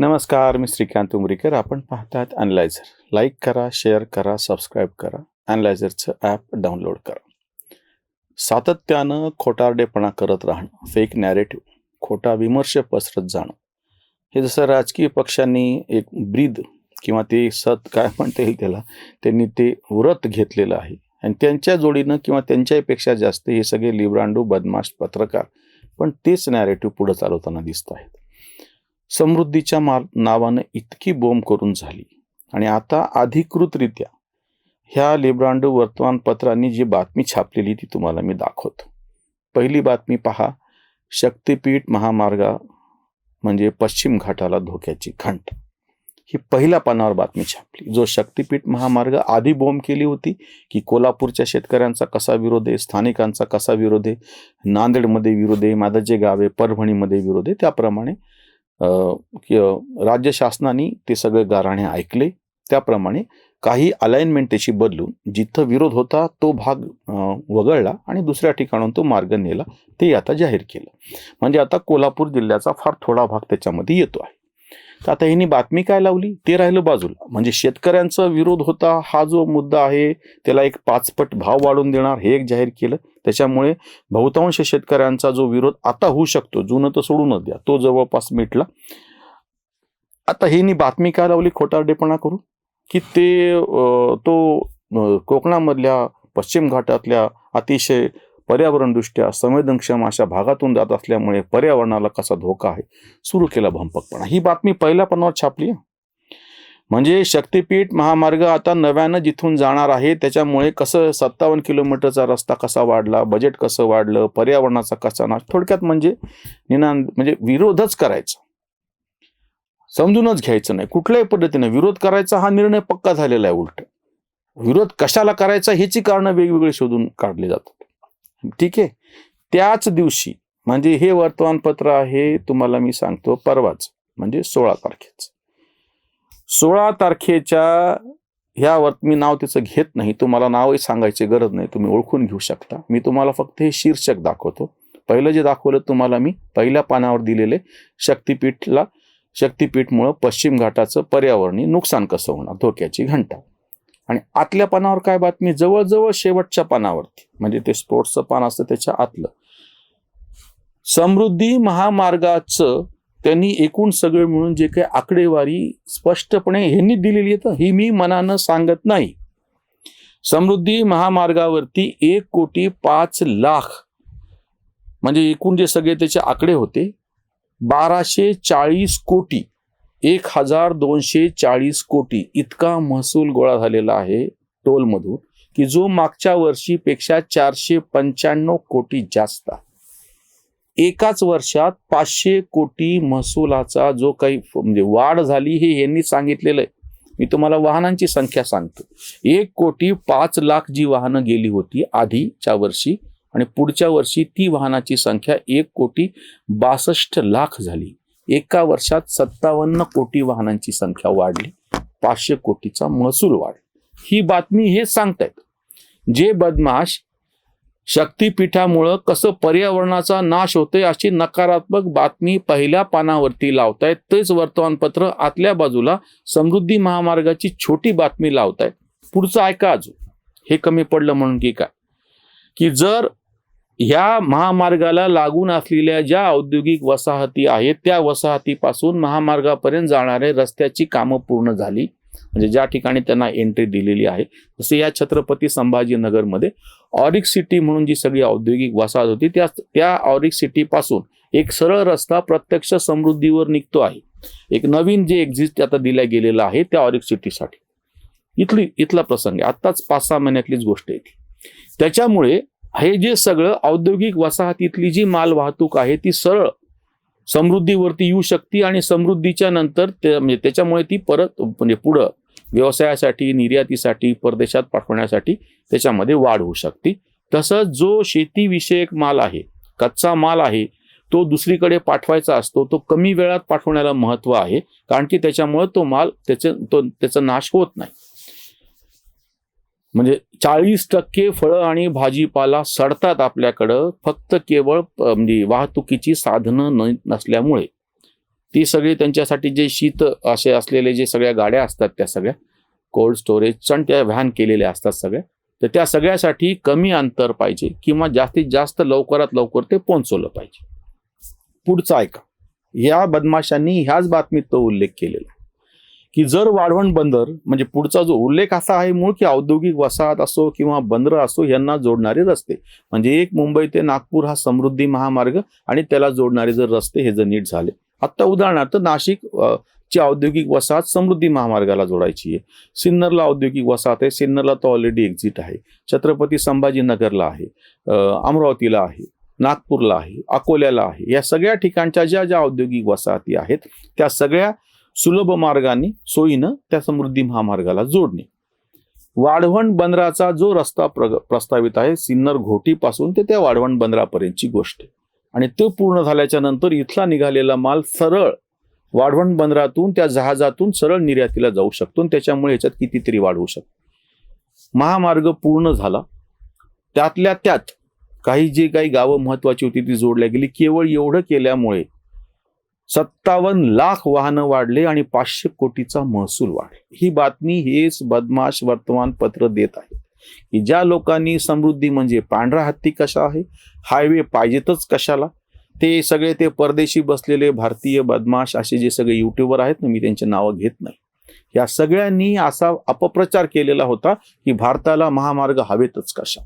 नमस्कार, मी श्रीकांत उमरीकर. आपण पाहतात अॅनलायझर. लाईक करा, शेअर करा, सबस्क्राईब करा. अॅनलायझरचं ॲप डाउनलोड करा. सातत्यानं खोटारडेपणा करत राहणं, फेक नॅरेटिव्ह, खोटा विमर्श पसरत जाणं, हे जसं राजकीय पक्षांनी एक ब्रीद किंवा ते काय म्हणता येईल त्याला, त्यांनी ते व्रत घेतलेलं आहे. आणि त्यांच्या जोडीनं किंवा त्यांच्यापेक्षा जास्त हे सगळे लिब्रांडू, बदमाश पत्रकार पण तेच नॅरेटिव्ह पुढे चालवताना दिसत आहेत. समृद्धीच्या नावानं इतकी बोंब करून झाली आणि आता अधिकृतरित्या ह्या लिब्रांडो वर्तमानपत्रांनी जी बातमी छापलेली ती तुम्हाला मी दाखवतो. पहिली बातमी पहा. शक्तिपीठ महामार्ग म्हणजे पश्चिम घाटाला धोक्याची घंट. ही पहिल्या पानावर बातमी छापली. जो शक्तिपीठ महामार्ग आधी बोंब केली होती की कोल्हापूरच्या शेतकऱ्यांचा कसा विरोध आहे, स्थानिकांचा कसा विरोध आहे, नांदेडमध्ये विरोध आहे, मादाचे गावे परभणीमध्ये विरोध आहे, त्याप्रमाणे राज्य शासनाने ते सगळे गाऱ्हाणे ऐकले. त्याप्रमाणे काही अलाइनमेंट त्याची बदलून जिथं विरोध होता तो भाग वगळला आणि दुसऱ्या ठिकाणून तो मार्ग नेला. ते आता जाहीर केलं. म्हणजे आता कोल्हापूर जिल्ह्याचा फार थोडा भाग त्याच्यामध्ये येतो आहे. तर आता ह्यांनी बातमी काय लावली ते राहिलं बाजूला. म्हणजे शेतकऱ्यांचा विरोध होता हा जो मुद्दा आहे त्याला एक 5 पट भाव वाढवून देणार हे एक जाहीर केलं. त्याच्यामुळे बहुतांश शेतकऱ्यांचा जो विरोध आता होऊ शकतो, जुनं तर सोडूनच द्या, तो जवळपास मिटला. आता ह्यांनी बातमी काय लावली खोटारडेपणा करून की तो कोकणामधल्या पश्चिम घाटातल्या अतिशय पर्यावरणदृष्ट्या संवेदनक्षम अशा भागातून जात असल्यामुळे पर्यावरणाला कसा धोका आहे, सुरू केला भंपकपणा. ही बातमी पहिल्या पानावर छापली. म्हणजे शक्तिपीठ महामार्ग आता नव्यानं जिथून जाणार आहे त्याच्यामुळे कसं 57 किलोमीटरचा रस्ता कसा वाढला, बजेट कसं वाढलं, पर्यावरणाचा कसा नाश, थोडक्यात म्हणजे विरोधच करायचा, समजूनच घ्यायचं नाही. कुठल्याही पद्धतीने विरोध करायचा हा निर्णय पक्का झालेला आहे. उलट विरोध कशाला करायचा ह्याची कारणं वेगवेगळी शोधून काढली जातात. ठीक आहे. त्याच दिवशी म्हणजे हे वर्तमानपत्र आहे तुम्हाला मी सांगतो परवाच म्हणजे 16 तारखेच. 16 तारखेच्या ह्या मी नाव त्याचं घेत नाही, तुम्हाला नावही सांगायची गरज नाही, तुम्ही ओळखून घेऊ शकता. मी तुम्हाला फक्त हे शीर्षक दाखवतो. पहिलं जे दाखवलं तुम्हाला मी पहिल्या पानावर दिलेले शक्तिपीठमुळं पश्चिम घाटाचं पर्यावरणीय नुकसान कसं होणार, धोक्याची घंटा. आणि आतल्या पानावर काय बातमी, जवळजवळ शेवटच्या पानावरती म्हणजे ते स्पोर्ट्सचं पान असतं त्याच्या आतलं, समृद्धी महामार्गाचं त्यांनी एकूण सगळे मिळून जे काही आकडेवारी स्पष्टपणे ह्यांनी दिलेली आहे, ही मी मनानं सांगत नाही. समृद्धी महामार्गावरती 1,05,00,000 म्हणजे एकूण जे सगळे त्याचे आकडे होते 1240 कोटी, 1240 कोटी इतका महसूल गोळा झालेला आहे टोलमधून की जो मागच्या वर्षीपेक्षा 495 कोटी जास्त. एकाच वर्षात 500 कोटी महसुलाचा जो काही म्हणजे वाढ झाली हे यांनी सांगितलेलं आहे. मी तुम्हाला वाहनांची संख्या सांगतो. 1,05,00,000 जी वाहनं गेली होती आधीच्या वर्षी आणि पुढच्या वर्षी ती वाहनाची संख्या 1,62,00,000 झाली. एका वर्षात 57 कोटी वाहनांची संख्या वाढली, 500 कोटीचा महसूल वाढ. ही बातमी हे सांगतायत. जे बदमाश शक्तिपीठामुळं कसं पर्यावरणाचा नाश होतोय अशी नकारात्मक बातमी पहिल्या पानावरती लावतायत, तेच वर्तमानपत्र आतल्या बाजूला समृद्धी महामार्गाची छोटी बातमी लावतायत. पुढचं ऐका अजून, हे कमी पडलं म्हणून की काय, की जर ह्या महामार्गाला लागून असलेल्या ज्या औद्योगिक वसाहती आहेत त्या वसाहतीपासून महामार्गापर्यंत जाणारे रस्त्याची कामं पूर्ण झाली, म्हणजे ज्या ठिकाणी त्यांना एंट्री दिलेली आहे, जसे या छत्रपती संभाजीनगरमध्ये ऑरिक सिटी म्हणून जी सगळी औद्योगिक वसाहत होती त्या ऑरिक सिटी पासून एक सरळ रस्ता प्रत्यक्ष समृद्धीवर निघतो आहे. एक नवीन जे एक्झिट आता दिला गेलेला आहे त्या ऑरिक सिटीसाठी. इथला प्रसंग आताच 5-6 महिन्यातलीच गोष्ट आहे ती. त्याच्यामुळे हे जे सगळं औद्योगिक वसाहतीतली जी माल वाहतूक आहे ती सरळ समृद्धीवरती येऊ शकते आणि समृद्धीच्या नंतर म्हणजे त्याच्यामुळे ती परत म्हणजे पुढं व्यवसायासाठी, निर्यातीसाठी, परदेशात पाठवण्यासाठी त्याच्यामध्ये वाढ होऊ शकते. तसंच जो शेतीविषयक माल आहे, कच्चा माल आहे, तो दुसरीकडे पाठवायचा असतो, तो कमी वेळात पाठवण्याला महत्त्व आहे, कारण की त्याच्यामुळे तो माल त्याचा नाश होत नाही. म्हणजे 40% फळं आणि भाजीपाला सडतात आपल्याकडं फक्त केवळ म्हणजे वाहतुकीची साधनं नसल्यामुळे. ती सगळी त्यांच्यासाठी जे शीत असे असलेले जे सगळ्या गाड्या असतात त्या सगळ्या कोल्ड स्टोरेज आणि त्या व्हॅन केलेल्या असतात सगळ्या, तर त्या सगळ्यासाठी कमी अंतर पाहिजे किंवा जास्तीत जास्त लवकरात लवकर ते पोहोचवलं पाहिजे. पुढचं ऐका, या बदमाशांनी ह्याच बातमीत तो उल्लेख केलेला की जर वाढवण बंदर म्हणजे पुढचा जो उल्लेख असा आहे मूळ की औद्योगिक वसाहत असो किंवा बंदर असो यांना जोडणारे रस्ते, म्हणजे एक मुंबई ते नागपूर हा समृद्धी महामार्ग आणि त्याला जोडणारे जर रस्ते हे जर नीट झाले, आता उदाहरणार्थ नाशिक ची औद्योगिक वसाहत समृद्धी महामार्गाला जोडायची आहे, सिन्नरला औद्योगिक वसाहत आहे, सिन्नरला तो ऑलरेडी एक्झिट आहे, छत्रपती संभाजीनगरला आहे, अमरावतीला आहे, नागपूरला आहे, अकोल्याला आहे, या सगळ्या ठिकाणच्या ज्या औद्योगिक वसाहती आहेत त्या सगळ्या सुलभ मार्गाने सोयीनं त्या समृद्धी महामार्गाला जोडणे. वाढवण बंदराचा जो रस्ता प्रस्तावित आहे सिन्नर घोटीपासून ते त्या वाढवण बंदरापर्यंतची गोष्ट आहे आणि तो पूर्ण झाल्याच्या नंतर इथला निघालेला माल सरळ वाढवण बंदरातून त्या जहाजातून सरळ निर्यातीला जाऊ शकतो, त्याच्यामुळे याच्यात कितीतरी वाढ होऊ शकते. महामार्ग पूर्ण झाला, त्यातल्या त्यात काही गावं महत्वाची होती ती जोडल्या गेली. केवळ एवढं केल्यामुळे 57 लाख वाहनं वाढले आणि 500 कोटीचा महसूल वाढला. ही बातमी हेच बदमाश वर्तमानपत्र देत आहे की ज्या लोकांनी समृद्धी म्हणजे पांढरा हत्ती कशा आहे, हायवे पाहिजेतच कशाला, ते सगळे ते परदेशी बसलेले भारतीय बदमाश असे जे सगळे युट्यूबर आहेत ना, मी त्यांची नावं घेत नाही, या सगळ्यांनी असा अपप्रचार केलेला होता की भारताला महामार्ग हवेतच कशा.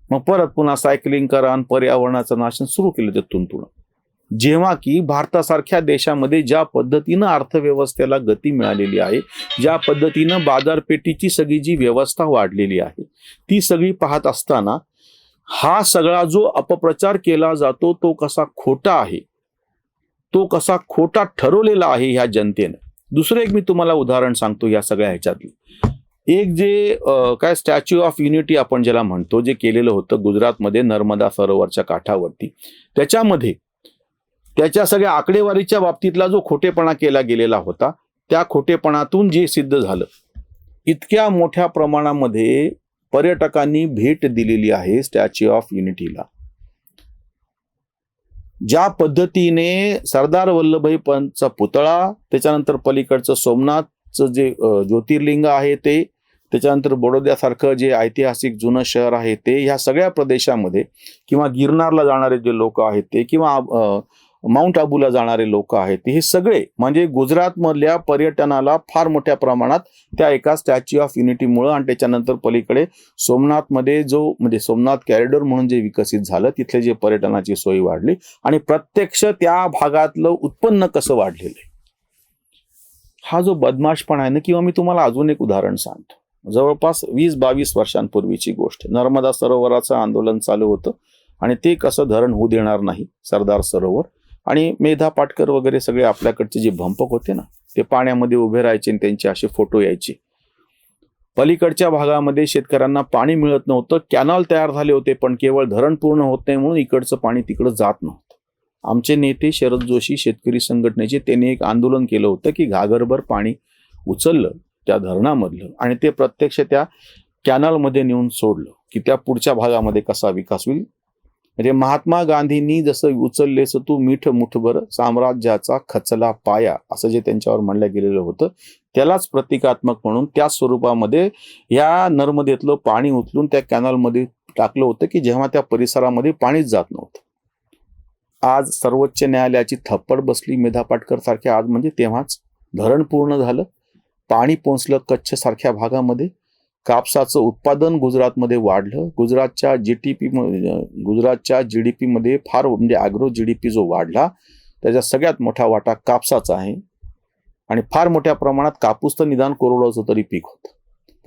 मग परत पुन्हा सायकलिंग करा आणि पर्यावरणाचं नाशन सुरू केलं तिथून पुढं. जेव्हा की भारतासारख्या देशामध्ये ज्या पद्धतीनं अर्थव्यवस्थेला गती मिळालेली आहे, ज्या पद्धतीनं बाजारपेठीची सगळी जी व्यवस्था वाढलेली आहे ती सगळी पाहत असताना हा सगळा जो अपप्रचार केला जातो तो कसा खोटा आहे, तो कसा खोटा ठरवलेला आहे ह्या जनतेनं. दुसरं एक मी तुम्हाला उदाहरण सांगतो या सगळ्या ह्याच्यातली. एक जे काय स्टॅच्यू ऑफ युनिटी आपण ज्याला म्हणतो, जे केलेलं होतं गुजरातमध्ये नर्मदा सरोवरच्या काठावरती, त्याच्यामध्ये त्याच्या सगळ्या आकडेवारीच्या बाबतीतला जो खोटेपणा केला गेलेला होता त्या खोटेपणातून जे सिद्ध झालं, इतक्या मोठ्या प्रमाणामध्ये पर्यटकांनी भेट दिलेली आहे स्टॅच्यू ऑफ युनिटीला. ज्या पद्धतीने सरदार वल्लभभाई पंतचा पुतळा, त्याच्यानंतर पलीकडचं सोमनाथचं जे ज्योतिर्लिंग आहे ते, त्याच्यानंतर बडोद्यासारखं जे ऐतिहासिक जुनं शहर आहे ते, ह्या सगळ्या प्रदेशामध्ये किंवा गिरनारला जाणारे जे लोक आहेत ते किंवा माउंट आबूला जाणारे लोक आहेत हे सगळे म्हणजे गुजरातमधल्या पर्यटनाला फार मोठ्या प्रमाणात त्या एका स्टॅच्यू ऑफ युनिटीमुळं आणि त्याच्यानंतर पलीकडे सोमनाथमध्ये जो म्हणजे सोमनाथ कॉरिडॉर म्हणून जे विकसित झालं, तिथले जे पर्यटनाची सोय वाढली आणि प्रत्यक्ष त्या भागातलं उत्पन्न कसं वाढलेलं आहे. हा जो बदमाशपणा आहे ना, किंवा मी तुम्हाला अजून एक उदाहरण सांगतो. जवळपास 20-22 वर्षांपूर्वीची गोष्ट, नर्मदा सरोवराचं आंदोलन चालू होतं आणि ते कसं धरण होऊ देणार नाही सरदार सरोवर, आणि मेधा पाटकर वगैरे सगळे आपल्याकडचे जे भंपक होते ना ते पाण्यामध्ये उभे राहायचे आणि त्यांचे असे फोटो यायचे. पलीकडच्या भागामध्ये शेतकऱ्यांना पाणी मिळत नव्हतं, कॅनॉल तयार झाले होते पण केवळ धरण पूर्ण होत नाही म्हणून इकडचं पाणी तिकडं जात नव्हतं. आमचे नेते शरद जोशी शेतकरी संघटनेचे, त्यांनी एक आंदोलन केलं होतं की घागरभर पाणी उचललं त्या धरणामधलं आणि ते प्रत्यक्ष त्या कॅनॉलमध्ये नेऊन सोडलं की त्या पुढच्या भागामध्ये कसा विकास होईल. म्हणजे महात्मा गांधींनी जसं उचललेस तू मीठ मुठभर साम्राज्याचा खचला पाया असं जे त्यांच्यावर म्हणलं गेलेलं होतं, त्यालाच प्रतिकात्मक म्हणून त्या स्वरूपामध्ये या नर्मदेतलं पाणी उचलून त्या कॅनॉलमध्ये टाकलं होतं की जेव्हा त्या परिसरामध्ये पाणीच जात नव्हतं. आज सर्वोच्च न्यायालयाची थप्पड बसली मेधा पाटकर सारख्या, आज म्हणजे तेव्हाच धरण पूर्ण झालं, पाणी पोहोचलं कच्छ सारख्या भागामध्ये, कापसाचं उत्पादन गुजरातमध्ये वाढलं, गुजरातच्या जीडीपी मध्ये फार म्हणजे ॲग्रो जीडीपी जो वाढला त्याचा सगळ्यात मोठा वाटा कापसाचा आहे आणि फार मोठ्या प्रमाणात कापूस तर निदान कोरडवाचं तरी पीक होतं.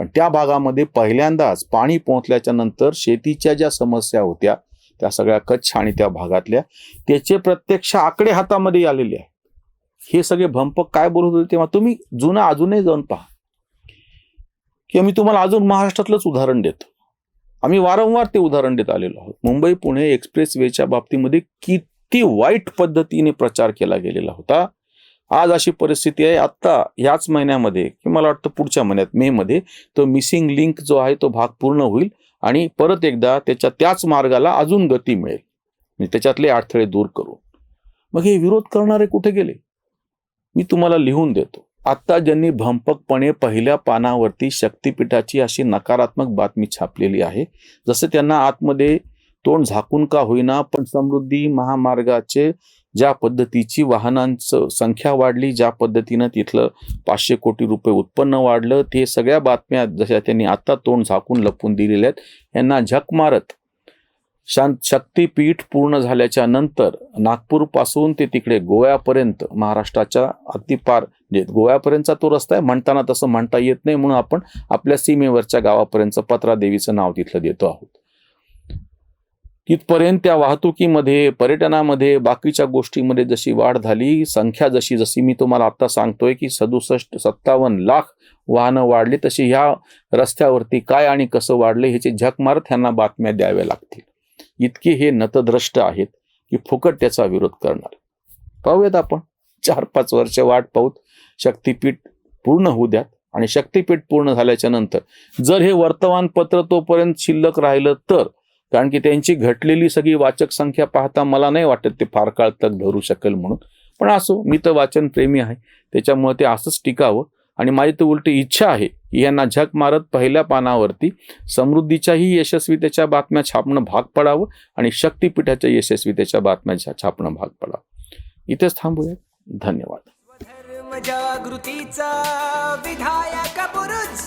पण त्या भागामध्ये पहिल्यांदाच पाणी पोहोचल्याच्या नंतर शेतीच्या ज्या समस्या होत्या त्या सगळ्या कच्छ आणि त्या भागातल्या त्याचे प्रत्यक्ष आकडे हातामध्ये आलेले आहेत. हे सगळे भंपक काय बोलत होते तेव्हा तुम्ही जुना अजूनही जाऊन पहा. की मी तुम्हाला अजून महाराष्ट्रातलंच उदाहरण देतो, आम्ही वारंवार ते उदाहरण देत आलेलो आहोत. मुंबई पुणे एक्सप्रेस वेच्या बाबतीमध्ये किती वाईट पद्धतीने प्रचार केला गेलेला होता. आज अशी परिस्थिती आहे, आत्ता याच महिन्यामध्ये की मला वाटतं पुढच्या महिन्यात मे मध्ये तो मिसिंग लिंक जो आहे तो भाग पूर्ण होईल आणि परत एकदा त्याच्या त्याच मार्गाला अजून गती मिळेल, त्याच्यातले अडथळे दूर करून. मग हे विरोध करणारे कुठे गेले? मी तुम्हाला लिहून देतो. आता ज्यांनी भंपकपणे पहिल्या पानावरती शक्तिपीठाची अशी नकारात्मक बातमी छापलेली आहे, जसं त्यांना आतमध्ये तोंड झाकून का होईना पण समृद्धी महामार्गाचे ज्या पद्धतीची वाहनांचं संख्या वाढली, ज्या पद्धतीनं तिथलं 500 कोटी रुपये उत्पन्न वाढलं, ते सगळ्या बातम्या जशा त्यांनी आता तोंड झाकून लपवून दिलेल्या आहेत, यांना झक मारत शक्तिपीठ पूर्ण झाल्याच्या नंतर नागपूरपासून ते तिकडे गोव्यापर्यंत महाराष्ट्राच्या अगदी पार गोव्यापर्यंतचा तो रस्ता आहे, म्हणताना तसं म्हणता येत नाही म्हणून आपण आपल्या सीमेवरच्या गावापर्यंत पत्रादेवीचं नाव तिथलं देतो आहोत. तिथपर्यंत त्या वाहतुकीमध्ये, पर्यटनामध्ये, बाकीच्या गोष्टींमध्ये जशी वाढ झाली, संख्या जशी मी तुम्हाला आता सांगतोय की 57 लाख वाहनं वाढली, तशी ह्या रस्त्यावरती काय आणि कसं वाढले ह्याची झक मारत ह्यांना बातम्या द्याव्या लागतील. इतके हे नतद्रष्ट आहेत की फुकट त्याचा विरोध करणार. पाहूयात आपण 4-5 वर्ष वाट पाहूत, शक्तिपीठ पूर्ण होऊ द्यात आणि शक्तिपीठ पूर्ण झाल्याच्या नंतर जर हे वर्तमानपत्र तोपर्यंत शिल्लक राहिलं तर, कारण की त्यांची घटलेली सगळी वाचक संख्या पाहता मला नाही वाटत ते फार काळ तक धरू शकेल म्हणून. पण असो, मी तर वाचनप्रेमी आहे, त्याच्यामुळे ते असंच टिकावं. आणि माझी तर उलटी इच्छा आहे की यांना झक मारत पहिल्या पानावरती समृद्धीच्याही यशस्वीतेच्या बातम्या छापणं भाग पडावं आणि शक्तिपीठाच्या यशस्वीतेच्या बातम्या छापणं भाग पडावं. इथेच थांबूया. धन्यवाद. जागृतीचा विधायक बुरुज